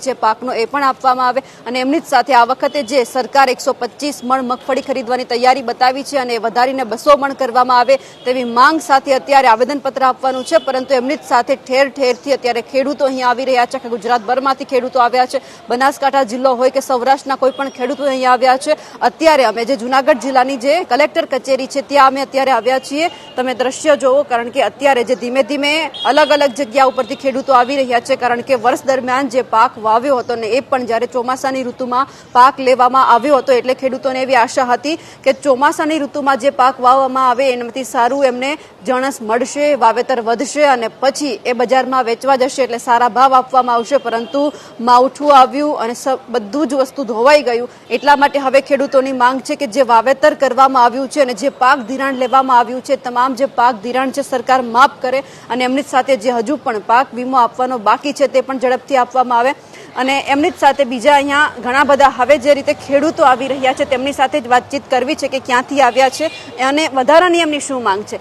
છે પાકનો એ પણ આપવામાં આવે અને એમની જ સાથે આ વખતે જે સરકાર 125 મણ મગફળી ખરીદવાની તૈયારી બતાવી છે અને વધારીને 200 મણ કરવામાં આવે તેવી માંગ સાથે અત્યારે આવેદનપત્ર આપવાનું છે, પરંતુ એમની જ સાથે ઠેર ઠેરથી અત્યારે ખેડૂતો અહીં આવી રહ્યા છે. ગુજરાતભરમાંથી ખેડૂતો આવ્યા છે, બનાસકાંઠા જિલ્લો હોય કે સૌરાષ્ટ્રના કોઈ પણ ખેડૂતો અહીં આવ્યા છે. અત્યારે અમે જે જૂનાગઢ જિલ્લાની જે કલેક્ટર કચેરી છે ત્યાં અમે અત્યારે આવ્યા છીએ. તમે દ્રશ્ય જોવો, કારણ કે અત્યારે જે ધીમે ધીમે અલગ અલગ જગ્યા ઉપરથી ખેડૂતો આવી રહ્યા છે, કારણ કે વર્ષ દરમિયાન જે પાક વાવ્યો હતો ને એ પણ જ્યારે ચોમાસાની ઋતુમાં પાક લેવામાં આવ્યો હતો એટલે ખેડૂતોને એવી આશા હતી કે ચોમાસાની ઋતુમાં જે પાક વાવવામાં આવે એનાથી સારું એમને જણસ મળશે, વાવેતર વધશે અને પછી એ બજારમાં વેચવા જશે એટલે સારા ભાવ આપવામાં આવશે. પરંતુ માવઠું આવ્યું અને બધું જ વસ્તુ ધોવાઈ ગયું. એટલા માટે હવે ખેડૂતોની માંગ છે કે જે વાવેતર કરવામાં આવ્યું છે અને જે પાક ધિરાણ લેવામાં આવ્યું છે, તમામ જે પાક ધિરાણ છે સરકાર માફ કરે અને એમની સાથે જે હજુ પણ પાક વીમો આપવાનો બાકી છે તે પણ ઝડપથી આપવામાં આવે. અને એમની જ સાથે બીજા અહીંયા ઘણા બધા હવે જે રીતે ખેડૂતો આવી રહ્યા છે તેમની સાથે જ વાતચીત કરવી છે કે ક્યાંથી આવ્યા છે અને વધારાની એમની શું માંગ છે.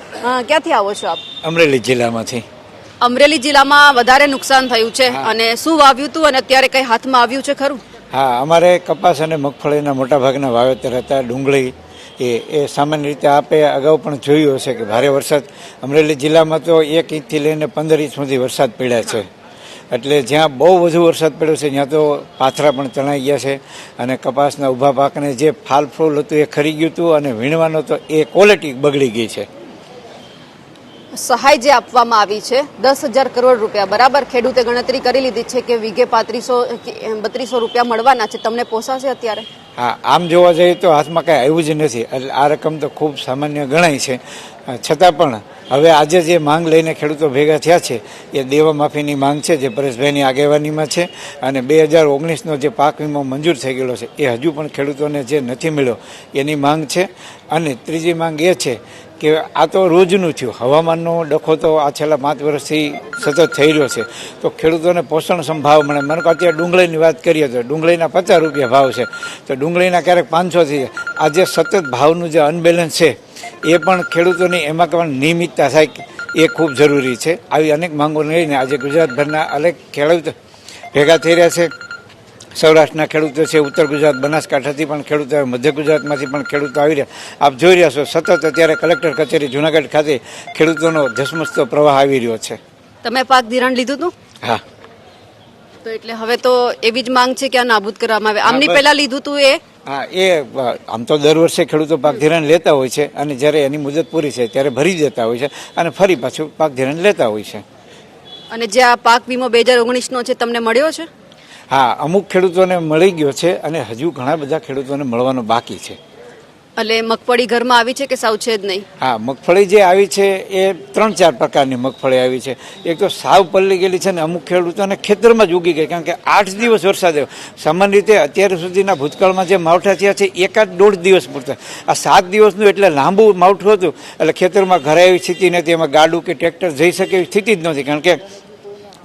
ક્યાંથી આવો છો આપ? અમરેલી જિલ્લામાંથી. અમરેલી જિલ્લામાં વધારે નુકસાન થયું છે અને શું વાવ્યું હતું અને અત્યારે કઈ હાથમાં આવ્યું છે ખરું? હા, અમારે કપાસ અને મગફળીના મોટાભાગના વાવેતર હતા. ડુંગળી એ સામાન્ય રીતે આપે અગાઉ પણ જોયું હશે કે ભારે વરસાદ અમરેલી જિલ્લામાં તો 1 ઇંચથી લઈને 15 ઇંચ સુધી વરસાદ પડ્યા છે. એટલે જ્યાં બહુ વધુ વરસાદ પડ્યો છે ત્યાં તો પાથરા પણ તણાઈ ગયા છે અને કપાસના ઊભા પાકને જે ફાલ ફૂલ હતું એ ખરી ગયું હતું અને વીણવાનો તો એ ક્વોલિટી બગડી ગઈ છે. સહાય જે આપવામાં આવી છે 10,000 કરોડ રૂપિયા, બરાબર ખેડૂતે ગણતરી કરી લીધી છે કે વીઘે 3200 રૂપિયા મળવાના છે. તમને પોસાશે અત્યારે? હા, આમ જોવા જઈએ તો હાથમાં કાંઈ આવ્યું જ નથી. એટલે આ રકમ તો ખૂબ સામાન્ય ગણાય છે. છતાં પણ હવે આજે જે માંગ લઈને ખેડૂતો ભેગા થયા છે એ દેવા માફીની માંગ છે, જે પરેશભાઈની આગેવાનીમાં છે. અને 2019નો જે પાક વીમો મંજૂર થઈ ગયેલો છે એ હજુ પણ ખેડૂતોને જે નથી મળ્યો એની માંગ છે. અને ત્રીજી માંગ એ છે કે આ તો રોજનું થયું, હવામાનનો ડખો તો આ છેલ્લા 5 વર્ષથી સતત થઈ રહ્યો છે. તો ખેડૂતોને પોષણક્ષમ ભાવ મળે. મને અત્યારે ડુંગળીની વાત કરીએ તો ડુંગળીના 50 રૂપિયા ભાવ છે, તો ડુંગળીના ક્યારેક 500 થઈ જાય. આ જે સતત ભાવનું જે અનબેલેન્સ છે એ પણ ખેડૂતોની એમાં પણ નિયમિતતા થાય એ ખૂબ જરૂરી છે. આવી અનેક માંગો લઈને આજે ગુજરાતભરના અનેક ખેડૂત ભેગા થઈ રહ્યા છે. સૌરાષ્ટ્રના ખેડૂતો છે, ઉત્તર ગુજરાત બનાસકાંઠાથી પણ ખેડૂતો આવે, મધ્ય ગુજરાતમાંથી પણ ખેડૂતો આવી રહ્યા. આપ જોઈ રહ્યા છો સતત અત્યારે કલેક્ટર કચેરી જૂનાગઢ ખાતે ખેડૂતોનો ધસમસતો પ્રવાહ આવી રહ્યો છે. તમે પાક ધિરાણ લીધું હતું? હા. તો એટલે હવે તો એવી જ માંગ છે કે આ નાબૂદ કરવામાં આવે. આમની પહેલા લીધું હતું એ? હા, એ આમ તો દર વર્ષે ખેડૂતો પાક ધિરાણ લેતા હોય છે અને જ્યારે એની મુદત પૂરી છે ત્યારે ભરી દેતા હોય છે અને ફરી પાછું પાક ધિરાણ લેતા હોય છે. અને જે આ પાક વીમો 2019નો છે તમને મળ્યો છે? હા, અમુક ખેડૂતોને મળી ગયો છે અને હજુ ઘણા બધા ખેડૂતોને મળવાનો બાકી છે. એટલે મગફળી ઘરમાં આવી છે કે સાવ છે જ નહીં? હા, મગફળી જે આવી છે એ 3-4 પ્રકારની મગફળી આવી છે. એક તો સાવ પલ્લી ગયેલી છે ને અમુક ખેડૂતોને ખેતરમાં જ ઉગી ગઈ, કારણ કે 8 દિવસ વરસાદ આવ્યો. સામાન્ય રીતે અત્યાર સુધીના ભૂતકાળમાં જે માવઠા થયા છે 1-1.5 દિવસ પૂરતા. આ 7 દિવસનું એટલે લાંબુ માવઠું હતું એટલે ખેતરમાં ઘરે એવી સ્થિતિ નથી, એમાં ગાડું કે ટ્રેક્ટર જઈ શકે એવી સ્થિતિ જ નથી, કારણ કે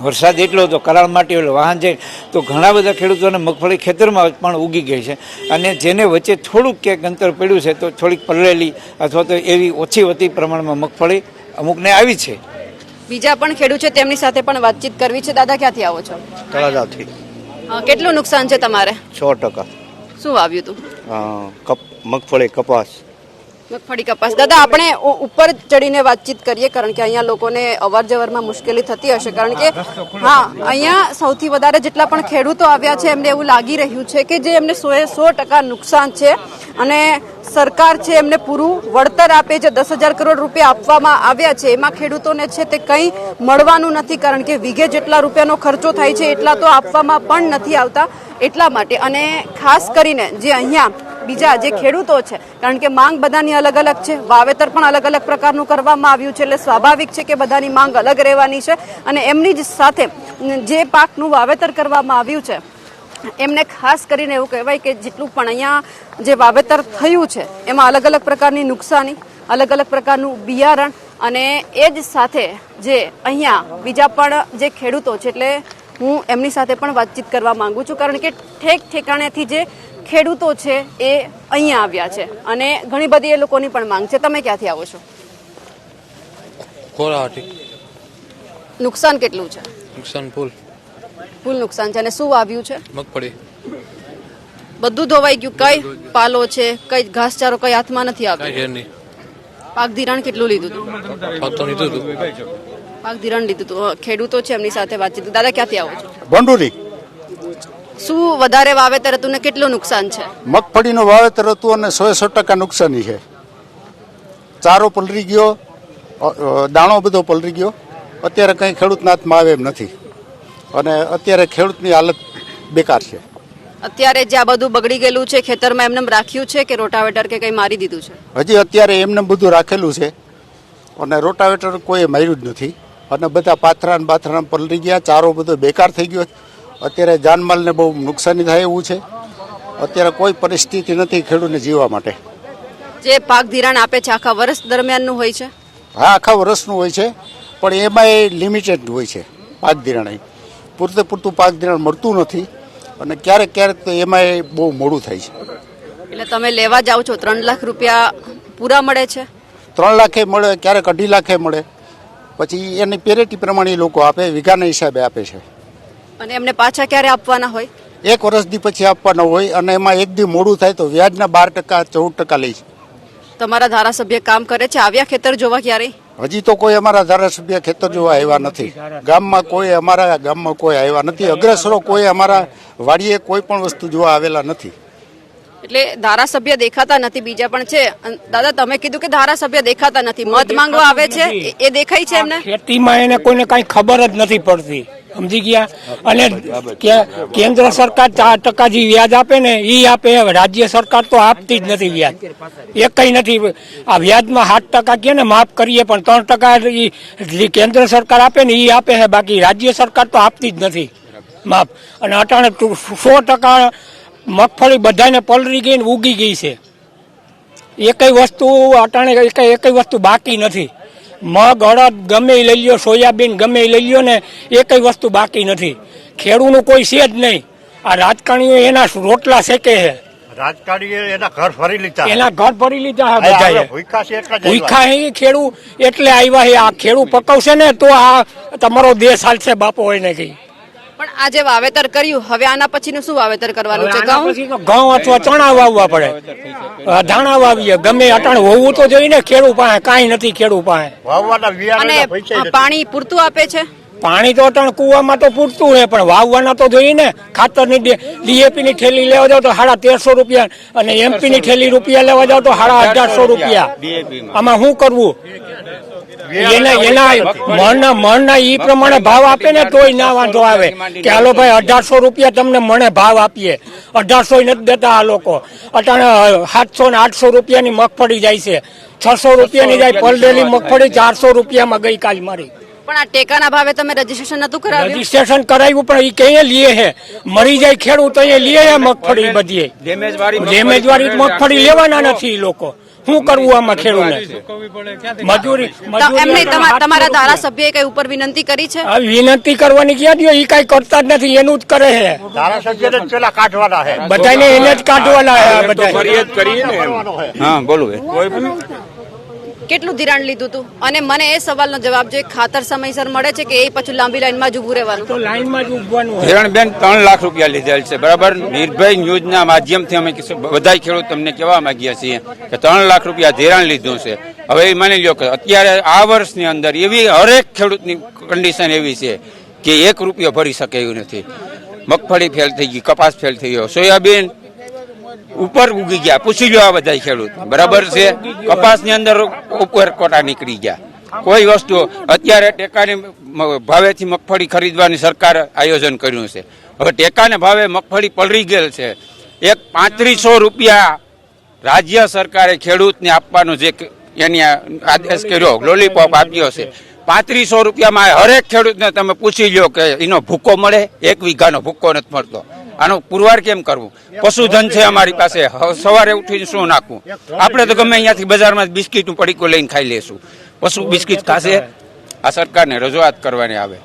વરસાદ એટલો હતો, કરાળ માટી એટલે વાહન જાય. તો ઘણા બધા ખેડૂતોને મગફળી ખેતરમાં પણ ઉગી ગઈ છે. અને જેને વચ્ચે થોડુંક ક્યાંક અંતર પડ્યું છે તો થોડીક પલળેલી અથવા તો એવી ઓછી વધી પ્રમાણમાં મગફળી અમુકને આવી છે. બીજા પણ ખેડૂત છે તેમની સાથે પણ વાતચીત કરવી છે. દાદા, ક્યાંથી આવો છો? તળાજાથી. કેટલું નુકસાન છે તમારે? 100%. શું વાવ્યું હતું? મગફળી, કપાસ. મગફળી, કપાસ. દાદા, આપણે ઉપર ચડીને વાતચીત કરીએ, કારણ કે અહીંયા લોકોને અવર જવરમાં મુશ્કેલી થતી હશે. કારણ કે હા, અહીંયા સૌથી વધારે જેટલા પણ ખેડૂતો આવ્યા છે એમને એવું લાગી રહ્યું છે કે જે એમને 100% નુકસાન છે અને સરકાર છે એમને પૂરું વળતર આપે. જે 10,000 કરોડ રૂપિયા આપવામાં આવ્યા છે એમાં ખેડૂતોને છે તે કંઈ મળવાનું નથી, કારણ કે વીઘે જેટલા રૂપિયાનો ખર્ચો થાય છે એટલા તો આપવામાં પણ નથી આવતા. એટલા માટે અને ખાસ કરીને જે અહીંયા બીજા જે ખેડૂતો છે, કારણ કે માંગ બધાની અલગ અલગ છે, વાવેતર પણ અલગ અલગ પ્રકારનું કરવામાં આવ્યું છે, એટલે સ્વાભાવિક છે કે બધાની માંગ અલગ રહેવાની છે. અને એમની જ સાથે જે પાકનું વાવેતર કરવામાં આવ્યું છે એમને ખાસ કરીને એવું કહેવાય કે જેટલું પણ અહીંયા જે વાવેતર થયું છે એમાં અલગ અલગ પ્રકારની નુકસાની, અલગ અલગ પ્રકારનું બિયારણ અને એ જ સાથે જે અહીંયા બીજા પણ જે ખેડૂતો છે, એટલે હું એમની સાથે પણ વાતચીત કરવા માંગુ છું, કારણ કે ઠેક ઠેકાણેથી જે ખેડૂતો છે એ અહીંયા આવ્યા છે અને ઘણી બધી એ લોકોની પણ માંગ છે. તમે ક્યાંથી આવો છો? કોરાવાટી. નુકસાન કેટલું છે? નુકસાન ફૂલ. ફૂલ નુકસાન છે. અને શું વાવ્યું છે? મગફળી બધું ધોવાઈ ગયું. કઈ પાલો છે, કઈ ઘાસચારો કઈ હાથમાં નથી આવતો. કાંઈ છે નહીં. પાક ધિરાણ કેટલું લીધું હતું? પાક તો લીધું હતું. પાક ધિરાણ લીધું હતું. ખેડૂતો છે એમની સાથે વાતચીત. દાદા ક્યાંથી આવો છો? ભંડુરી શું વધારે વાવેતર હતું ને કેટલું નુકસાન છે? મગફળીનું વાવેતર હતું અને 100% નુકસાની છે. ચારો પલરી ગયો, દાણો બધો પલરી ગયો. અત્યારે કંઈ ખેડૂતના હાથમાં આવે એમ નથી અને અત્યારે ખેડૂતની હાલત બેકાર છે. અત્યારે જે આ બધું બગડી ગયેલું છે ખેતરમાં એમને રાખ્યું છે કે રોટાવેટર કે કઈ મારી દીધું છે? હજી અત્યારે એમને બધું રાખેલું છે અને રોટાવેટર કોઈ માર્યું જ નથી અને બધા પાથરા ને બાથરા પલરી ગયા. ચારો બધો બેકાર થઈ ગયો. અત્યારે જાનમાલને બહુ નુકસાની થાય એવું છે. અત્યારે કોઈ પરિસ્થિતિ નથી ખેડૂતને જીવવા માટે. જે પાક ધિરાણ આપે છે આખા વર્ષ દરમિયાનનું હોય છે? હા, આખા વર્ષનું હોય છે પણ એમાં એ લિમિટેડ હોય છે. પાક ધિરાણ પૂરતું પાક ધિરાણ મળતું નથી અને ક્યારેક ક્યારેક તો એમાં બહુ મોડું થાય છે. એટલે તમે લેવા જાઓ છો 3 લાખ રૂપિયા પૂરા મળે છે? 3 લાખે મળે, ક્યારેક 2.5 લાખે મળે. પછી એની પેરેટી પ્રમાણે એ લોકો આપે, વીઘાના હિસાબે આપે છે. અને એમને પાછા ક્યારે આપવાના હોય? 1 વર્ષથી પછી આપવાના હોય અને એમાં એક દી મોડું થાય તો વ્યાજના 12% 14% લે છે. તમારા ધારાસભ્ય કામ કરે છે? આવ્યા ખેતર જોવા ક્યારેય? હજી તો કોઈ અમારા ધારાસભ્ય ખેતર જોવા આવ્યા નથી. અમારા ગામમાં કોઈ આવ્યા નથી. અગ્રેસરો કોઈ અમારા વાડીએ કોઈ પણ વસ્તુ જોવા આવેલા નથી. એટલે ધારાસભ્ય દેખાતા નથી. બીજા પણ છે. દાદા તમે કીધું કે ધારાસભ્ય દેખાતા નથી, મત માંગવા આવે છે, એ દેખાય છે એમને? ખેતીમાં એને કોઈને કઈ ખબર જ નથી પડતી, સમજી ગયા. અને કેન્દ્ર સરકાર 4% જે વ્યાજ આપે ને એ આપે, રાજ્ય સરકાર તો આપતી જ નથી વ્યાજ, એ કઈ નથી. આ વ્યાજમાં 7% કે ને માફ કરીએ પણ 3% કેન્દ્ર સરકાર આપે ને એ આપે છે, બાકી રાજ્ય સરકાર તો આપતી જ નથી માફ. અને અટાણે 100% મગફળી બધાને પલરી ગઈ ને ઉગી ગઈ છે. એકઈ વસ્તુ અટાણે એકઈ વસ્તુ બાકી નથી. મગ, અડદ ગમે એ લઈ લ્યો, સોયાબીન ગમે એ લઈ લ્યો ને એકઈ વસ્તુ બાકી નથી. ખેડૂતનું કોઈ છે જ નહીં. આ રાજકારણીઓ એના રોટલા શેકે છે. રાજકારણીએ એના ઘર ફરી લીધા. એના ઘર ભરી લીધા છે બધાએ. ભૂખા હે ખેડૂત એટલે આવ્યા છે. આ ખેડૂત પકવશે ને તો આ તમારો દેશ હાલશે બાપો હોય ને કઈ. પણ આ જે વાવેતર કર્યું, હવે આના પછીનું શું વાવેતર કરવાનું છે? ઘઉં અથવા ચણા વાવવા પડે, ધાણા વાવીએ, ગમે અટાણ હોવું તો જોઈએ ને. ખેડૂત પાસે કાંઈ નથી. ખેડૂત પાસે અને પાણી પૂરતું આપે છે? પાણી તો અટાણ કુવામાં તો પૂરતું છે પણ વાવવાના તો જોઈએ ને. ખાતરની ડીએપી ની થેલી લેવા જાવ તો 1350 રૂપિયા અને એમપી ની થેલી રૂપિયા લેવા જાવ તો 1850 રૂપિયા. આમાં શું કરવું? એના મણના ઈ પ્રમાણે ભાવ આપે ને તોય ના વાંધો આવે કે હાલો ભાઈ 1800 રૂપિયા તમને મણે ભાવ આપીએ. 1800 નથી દેતા આ લોકો. અટાણે 700 ને 800 રૂપિયાની મગફળી જાય છે, 600 રૂપિયાની જાય પલડેલી મગફળી 400 રૂપિયામાં ગઈકાલ મારી. પણ આ ટેકાના ભાવે તમે રજીસ્ટ્રેશન નતું કરાવ્યું? રજીસ્ટ્રેશન કરાવ્યું પણ એ કઈ લીએ છે? મરી જાય ખેડૂત અહીંયા લીએ છે મગફળી બધી. ડેમેજવાળી મગફળી લેવાના નથી એ લોકો. શું કરવું આમાં ખેડૂતને? મજૂરી એમને તમારા ધારાસભ્યએ કઈ ઉપર વિનંતી કરી છે? વિનંતી કરવાની ક્યાં દો? એ કઈ કરતા જ નથી, એનું જ કરે છે. બધાને એને જ કાઢવાના છે બધા. ફરિયાદ કરીએ ને. હા બોલો. કેટલું ધિરાણ લીધું હતું? અને મને એ સવાલનો જવાબ જોઈએ, ખાતર સમયસર મળે છે કે એ પછી લાંબી લાઈનમાં જ ઉભું રહેવાનું? તો લાઈનમાં જ ઉભવાનું. હિરણબેન 3 લાખ રૂપિયા લીધેલ છે, બરાબર. નિર્ભય ન્યૂઝના માધ્યમથી અમે બધા ખેડૂત તમને કહેવા માંગીએ છીએ કે 3 લાખ રૂપિયા ધિરાણ લીધું છે. હવે માની લો કે અત્યારે આ વર્ષની અંદર એવી હરેક ખેડૂતની કન્ડિશન એવી છે કે 1 રૂપિયો ભરી શકે એવું નથી. મગફળી ફેલ થઈ ગઈ, કપાસ ફેલ થઈ ગયો, સોયાબીન ઉપર ઉગી ગયા. પૂછી લો આ બધા ખેડૂત, બરાબર છે. કપાસની અંદર ઉપર કોટા નીકળી ગયા. કોઈ વસ્તુ અત્યારે ટેકાની ભાવેથી મગફળી ખરીદવાની સરકાર આયોજન કર્યું છે. હવે ટેકાને ભાવે મગફળી પલળી ગયેલ છે. એક 3500 રૂપિયા રાજ્ય સરકારે ખેડૂતને આપવાનો જે એની આદેશ કર્યો, લોલીપોપ આપ્યો છે. 3500 રૂપિયામાં હરેક ખેડૂતને તમે પૂછી લો કે એનો ભૂકો મળે? 1 વીઘાનો ભૂકો નથી મળતો. આનો પુરવાર કેમ કરવું? પશુધન છે અમારી પાસે, સવારે ઉઠીને શું નાખવું? આપણે તો ગમે અહીંયાથી બજારમાં બિસ્કીટનું પડીકું લઈને ખાઈ લેશું. પશુ બિસ્કીટ ખાશે? આ સરકારને રજૂઆત કરવાની આવે.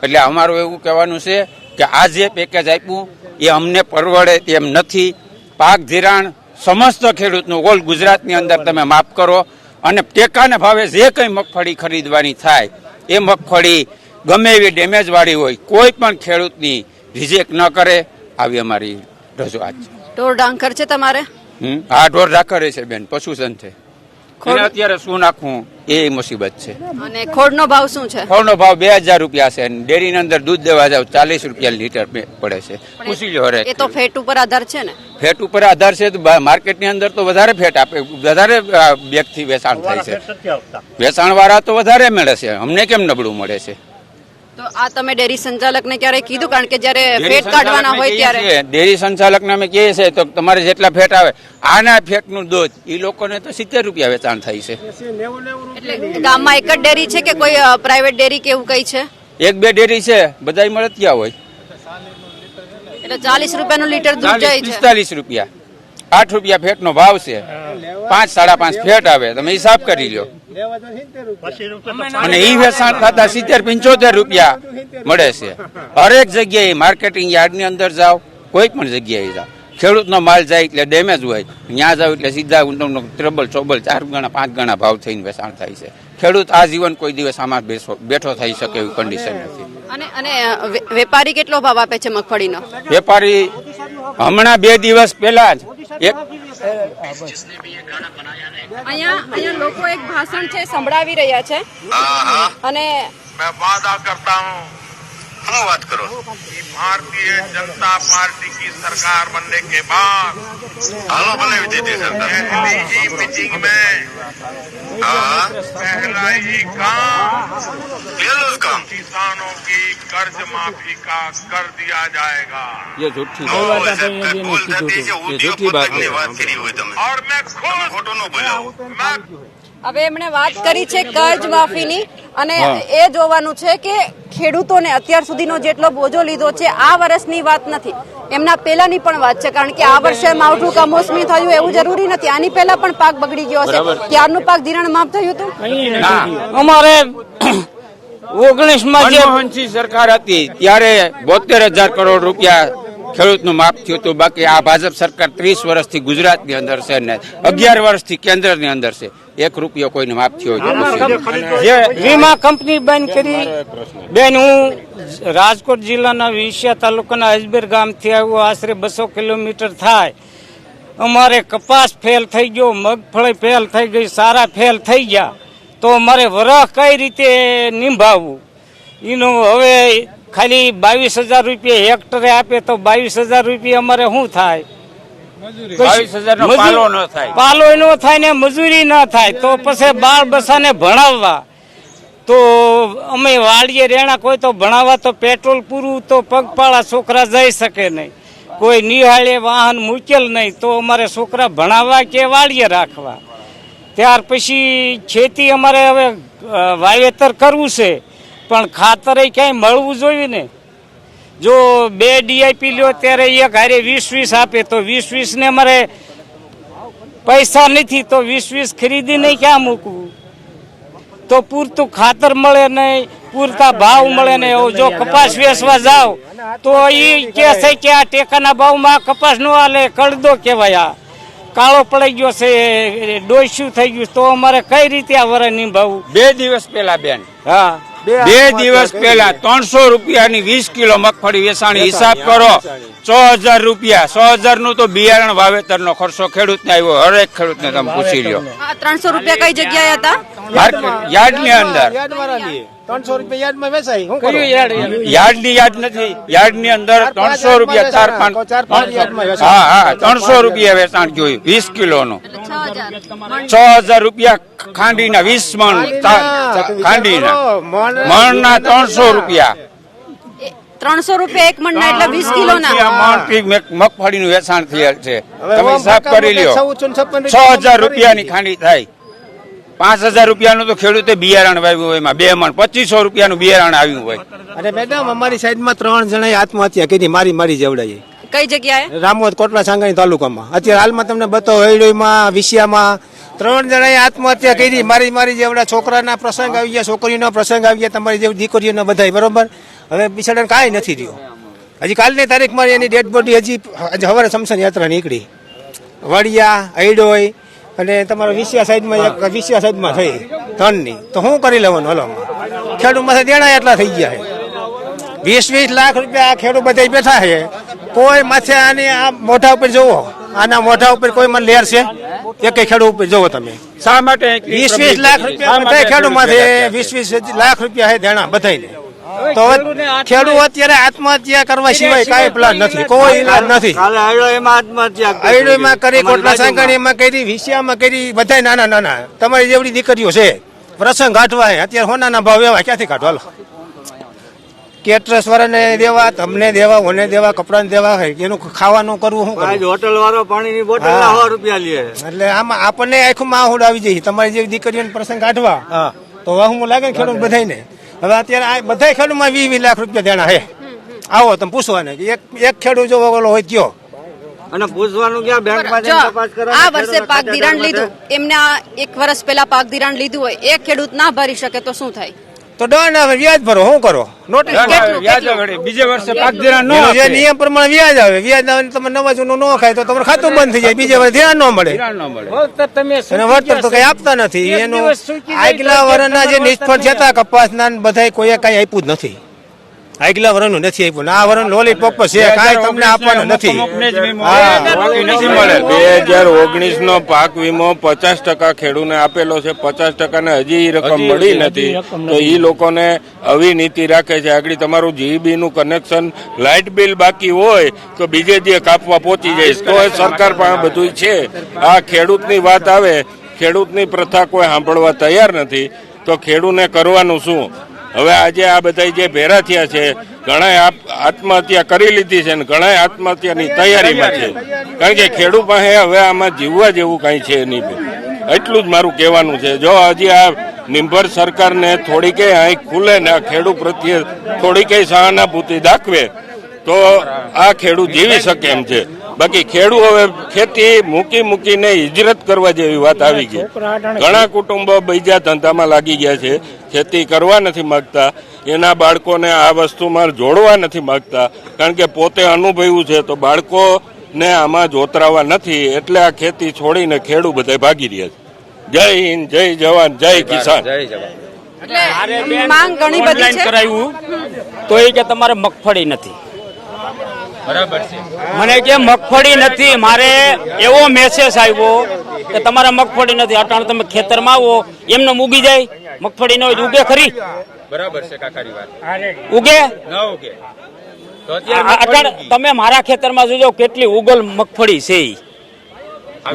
એટલે અમારું એવું કહેવાનું છે કે આ જે પેકેજ આપ્યું એ અમને પરવડે તેમ નથી. પાક ધિરાણ સમસ્ત ખેડૂતનું ઓલ ગુજરાતની અંદર તમે માફ કરો અને ટેકાને ભાવે જે કંઈ મગફળી ખરીદવાની થાય એ મગફળી ગમે એવી ડેમેજવાળી હોય કોઈ પણ ખેડૂતની રિજેક્ટ ન કરે આવી અમારી રજૂઆત છે. ઢોર ડાંખર છે તમારે? આ ઢોર રાખરે છે બેન, પશુધન છે. એને અત્યારે શું નાખવું એ મુસીબત છે. અને ખોડનો ભાવ શું છે? ખોળનો ભાવ 2000 રૂપિયા છે. ડેરીની અંદર દૂધ દેવા જાવ 40 રૂપિયા લીટર પડે છે. પૂછી લો હરે. એ તો ફેટ ઉપર આધાર છે ને? ફેટ ઉપર આધાર છે તો માર્કેટની અંદર તો વધારે ફેટ આપે, વધારે બેગથી વેચાણ થાય છે. વેચાણ વાળા તો વધારે મળે છે, અમને કેમ નબળું મળે છે? તો આ તમે ડેરી સંચાલકને ક્યારે કીધું? કારણ કે જ્યારે ફેટ કાઢવાના હોય ત્યારે ડેરી સંચાલકને અમે કહીએ છીએ તો તમારે જેટલા ફેટ આવે આના ફેટનું દૂધ એ લોકોને તો 70 રૂપિયા વેચાણ થાય છે. એટલે ગામમાં એક જ ડેરી છે કે કોઈ પ્રાઇવેટ ડેરી કે એવું કઈ છે? એક બે ડેરી છે, બધાય મળે ત્યાં હોય. એટલે 40 રૂપિયાનું લીટર દૂધ જાય છે. 45 રૂપિયા, 8 રૂપિયા ફેટનો ભાવ છે. 5-5.5 ફેટ આવે, તમે હિસાબ કરી લો. અને ઈ વેચાણ થતા 70-75 રૂપિયા મળે છે. હરેક જગ્યાએ માર્કેટિંગ યાર્ડની અંદર જાઓ, કોઈ પણ જગ્યાએ જાઓ, ખેડૂતનો માલ જાય એટલે ડેમેજ હોય, ત્યાં જાવ એટલે સીધા ત્રબલ ચોબલ 4 ગણા 5 ગણા ભાવ થઈને વેચાણ થાય છે. ખેડૂત આ જીવન કોઈ દિવસ આમાં બેઠો થઈ શકે એવી કન્ડિશન નથી. અને વેપારી કેટલો ભાવ આપે છે મગફળીનો? વેપારી હમણાં 2 દિવસ પહેલા જ એક અહીંયા લોકો એક ભાષણ છે સંભળાવી રહ્યા છે અને मैं वादा करता हूँ हम बात करो भारतीय जनता पार्टी की सरकार बनने के बाद हेलो भले विजय सरकार पहली ही मीटिंग में पहला ही काम किसानों की कर्ज माफी का कर दिया जाएगा. ये झूठी बात और मैं खुद फोटो नो बोला मैं હવે એમણે વાત કરી છે કર્જ માફીની અને એ જોવાનું છે કે ખેડૂતોને અત્યાર સુધીનો જેટલો બોજો લીધો છે આ વર્ષની વાત નથી, એમના પહેલાની પણ વાત છે. કારણ કે આ વર્ષે માવઠું કમોસમી થયું એવું જરૂરી નથી, આની પહેલા પણ પાક બગડી ગયો હશે. ત્યારનું પાક ધિરાણ માફ થયું હતું? અમારે 19માં જે મનમોહનસિંહ સરકાર હતી ત્યારે 72,000 કરોડ રૂપિયા ખેડૂતનું માફ થયું હતું. બાકી આ ભાજપ સરકાર 30 વર્ષથી ગુજરાતની અંદર છે ને 11 વર્ષથી કેન્દ્રની અંદર છે, 1 રૂપિયો કોઈને માફ થયો જે વીમા કંપની બંધ કરી. બેન, હું રાજકોટ જિલ્લાના વિસિયા તાલુકાના અજમેર ગામથી આવ્યો, આશરે 200 કિલોમીટર થાય. અમારે કપાસ ફેલ થઈ ગયો, મગફળી ફેલ થઈ ગઈ, સારા ફેલ થઈ ગયા, તો અમારે વરહ કઈ રીતે નિભાવવું એનું હવે ખાલી 22,000 રૂપિયા હેક્ટરે આપે તો 22,000 રૂપિયા અમારે શું થાય? 22,000 પાલો ન થાય, પાલો ન થાય ને મજૂરી ન થાય તો પછી બાળ બસાને ભણાવવા તો અમે વાડીએ રેણા, કોઈ તો ભણાવવા તો પેટ્રોલ પૂરું તો પગપાળા છોકરા જઈ શકે નહીં, કોઈ નિહાળે વાહન મૂકેલ નહીં, તો અમારે છોકરા ભણાવવા કે વાડીએ રાખવા. ત્યાર પછી ખેતી અમારે હવે વાવેતર કરવું છે પણ ખાતર ક્યાંય મળવું જોઈએ ને. જો 2 DIP લ્યો ત્યારે એક હારે 20-20 આપે તો 20-20 ને અમારે પૈસા નથી તો 20-20 ખરીદીને ક્યાં મૂકવું? તો પૂરતું ખાતર મળે નહીં, પૂરતા ભાવ મળે નહીં. જો કપાસ વેચવા જાવ તો એ કે છે કે આ ટેકાના ભાવમાં કપાસ નો હાલે, કડદો કહેવાય, આ કાળો પડી ગયો છે, ડોસ્યું થઈ ગયું, તો અમારે કઈ રીતે આ વર નિભાવવું? 2 દિવસ પહેલા બેન, હા 2 દિવસ પહેલા 300 રૂપિયાની 20 કિલો મગફળી વેચાણી. હિસાબ કરો 6,000 રૂપિયા. 6,000 નું તો બિયારણ વાવેતરનો ખર્ચો ખેડૂતને આવ્યો. હરેક ખેડૂતને તમે પૂછી લ્યો. 300 રૂપિયા કઈ જગ્યાએ હતા? યાર્ડની અંદર 300 રૂપિયા યાર્ડમાં વેચાય. યાર્ડની યાર્ડ નથી, યાર્ડની અંદર 300 રૂપિયા 4-5 હા 300 રૂપિયા વેચાણ ગયું 20 કિલોનું. 6,000 રૂપિયા ખાંડીના 20 મણ ખાંડીના મણના 300 રૂપિયા. 300 રૂપિયા એક મણના એટલે 20 કિલોના મગફળીનું વેચાણ થયેલ છે. તમે હિસાબ કરી લ્યો. 6,000 રૂપિયાની ખાંડી થાય. 5,000 રૂપિયાનું તો ખેડૂતે બિયારણ વાવ્યું હોય, એમાં 2 મણ 2,500 રૂપિયાનું બિયારણ આવ્યું હોય. અરે મેડમ, અમારી સાઈડમાં 3 જણાએ આત્મહત્યા કરી, મારી જવડાઈ. કઈ જગ્યાએ? રામોદ કોટલા સાંગાણી તાલુકામાં. અત્યારે હાલમાં તમને બતાવો, હૈડોઈમાં, વિસિયામાં 3 જણાએ આત્મહત્યા કરી, મારી જેવડા. છોકરાના પ્રસંગ આવી ગયા, છોકરીઓના પ્રસંગ આવી ગયા, તમારી જેવી દીકરીઓના બધા, બરોબર. હવે બિચારાને કાંઈ નથી રહ્યો. હજી કાલની તારીખમાં એની ડેડ બોડી હજી સવારે શમશાન યાત્રા નીકળી વડિયા, હૈડોઈ અને તમારો વિસિયા સાઈડમાં થઈ 3ની. તો શું કરી લેવાનું? હલો, ખેડૂત માથે દેણા એટલા થઈ ગયા છે. 20 લાખ રૂપિયા આ ખેડૂત બધા બેઠા છે, કોઈ માથે આની આ મોઢા ઉપર જોવો, આના મોઢા ઉપર કોઈ મને લેર છે? એક ખેડૂત ઉપર જોવો તમે, શા માટે 20 લાખ રૂપિયા બધા ખેડૂત માથે 20 લાખ રૂપિયા છે દેણા બધાને. તો ખેડૂત અત્યારે આત્મહત્યા કરવા સિવાય કાંઈ પ્લાન નથી, કોઈ ઈલાજ નથી. આઈડોમાં કરી, કોટલા સાંકણીમાં કરી, વિસિયામાં કરી, બધા નાના નાના તમારી જેવડી દીકરીઓ છે પ્રસંગ કાઢવા. અત્યારે સોનાના ભાવ એવા ક્યાંથી કાઢવા? લો કેટરસ વાળાને દેવા, તમને દેવા, ઓને દેવા, કપડાને દેવા, એનું ખાવાનું કરવું શું કરવું? હોટલ વાળો પાણીની બોટલ ના 100 રૂપિયા લે. એટલે આમાં આપણને આખું માહોલ આવી જાય તમારી જેવી દીકરીઓને પ્રસંગ કાઢવા, તો વાહું લાગે ને ખેડૂત બધાને. હવે અત્યારે બધા ખેડૂતમાં 20 લાખ રૂપિયા દેણા હે. આવો તમે પૂછવાને એક ખેડૂત જો ઓલો હોય કયો, અને પૂછવાનું ક્યાં બેંકમાં જો આ વર્ષે પાક ધિરાણ લીધું, એમને આ 1 વર્ષ પહેલા પાક ધિરાણ લીધું હોય, એક ખેડૂત ના ભરી શકે તો શું થાય? તો દંડ આવે, વ્યાજ ભરો, શું કરો? નોટિસ બીજે વર્ષે પાક ધિરાણ ન જે નિયમ પ્રમાણે વ્યાજ આવે, વ્યાજ આવે તમે નવા જૂનું ન ખાય તો તમારું ખાતું બંધ થઈ જાય, બીજે વર્ષે ધિરાણ ન મળે. અને વળતર તો કઈ આપતા નથી. એનું આગલા વર્ષના જે નિષ્ફળ જતા કપાસના બધા કોઈ કઈ આપ્યું જ નથી. આગલા વર્ષનું નથી આપ્યું, આ વર્ષ લોલીપોપ છે, કાંઈ તમને આપવાનું નથી. 2019 નો પાક વીમો 50% ખેડૂતને આપેલો છે, 50% ને હજી રકમ મળી નથી. તો એ લોકોને આવી નીતિ રાખે છે. આગળ તમારું જીબી નું કનેક્શન, લાઇટ બિલ બાકી હોય તો બીજે જે કાપવા પહોંચી જાય, તો એ સરકાર પાસે બધું છે. આ ખેડૂતની વાત આવે, ખેડૂતની પ્રથા કોઈ સાંભળવા તૈયાર નથી. તો ખેડૂતને કરવાનું શું? હવે આજે આ બધા જે ભેરા થયા છે, ઘણા આત્મહત્યા કરી લીધી છે, ઘણા આત્મહત્યાની તૈયારીમાં છે. કારણ કે ખેડૂત પાસે હવે આમાં જીવવા જેવું કઈ છે નહીં. એટલું જ મારું કહેવાનું છે. જો હજી આ નિંભર સરકારને થોડી કઈ આંખ ખુલે ને આ ખેડૂત પ્રત્યે થોડી કઈ સહાનુભૂતિ દાખવે તો આ ખેડૂત જીવી શકે એમ છે. બાકી ખેડૂત હવે ખેતી મૂકીને હિજરત કરવા જેવી વાત આવી ગઈ. ઘણા કુટુંબો બીજા ધંધામાં લાગી ગયા છે, ખેતી કરવા નથી માંગતા, એના બાળકોને આ વસ્તુમાં જોડવા નથી માંગતા, કારણ કે પોતે અનુભવ્યું છે. તો બાળકોને આમાં જોતરાવા નથી, એટલે આ ખેતી છોડીને ખેડૂત બધા ભાગી રહ્યા છે. જય હિન્દ, જય જવાન, જય કિસાન. એટલે માંગ ઘણી બધી છે. કરાવ્યું તો એ કે તમારે મગફળી નથી. મને કે મગફળી નથી, મારે એવો મેસેજ આવ્યો કે તમારે મગફળી નથી. અટાણ તમે ખેતરમાં આવો એમને ઉગી જાય, મગફળી ન હોય ઉગે ખરી? બરાબર છે કાકાની વાત. ઉગે ન ઉગે તો અટાણ તમે મારા ખેતરમાં જોજો કેટલી ઉગલ મગફળી છે.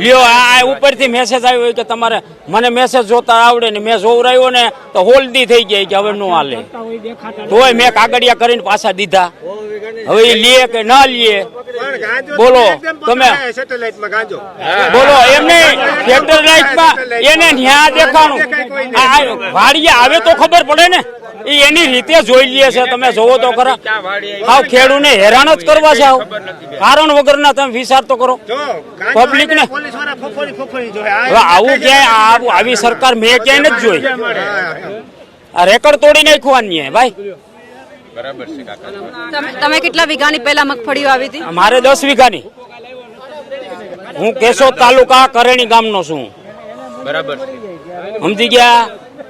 લ્યો આ ઉપરથી મેસેજ આવ્યો કે તમારે, મને મેસેજ જોતા આવડે ને મેં જોવરાયો ને તો હોલદી થઈ ગઈ કે હવે નો હાલે. તોય મેં કાગળિયા કરીને પાછા દીધા. હવે એ લે કે ના લે બોલો તમે, બોલો એમને સેટેલાઇટમાં એને ન્યા દેખાણું વાડીએ આવે તો ખબર પડે ને. એની રીતે જોઈ લે છે. તમે જોવો તો ખરા, હાવ ખેડૂને હેરાન જ કરવા છે. કારણ વગરના તમે વિચાર તો કરો પબ્લિક ને. આવું ક્યાંય આવી સરકાર મેં ક્યાંય નથી જોઈ. આ રેકર્ડ તોડી નાખવાની ભાઈ. તમે કેટલા વીઘાની પહેલા મગફળી વાવી હતી? મારે 10 વીઘાની. હું કેશોદ તાલુકા કરેણી ગામનો છું. બરાબર સમજી ગયા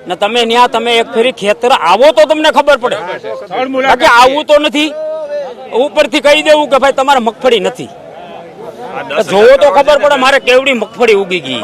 ને તમે? ત્યાં તમે એક ફેરી ખેતર આવો તો તમને ખબર પડે, બાકી આવું તો નથી. ઉપરથી કહી દેવું કે ભાઈ તમારે મગફળી નથી, જોવો તો ખબર પડે મારે કેવડી મગફળી ઉગી ગઈ.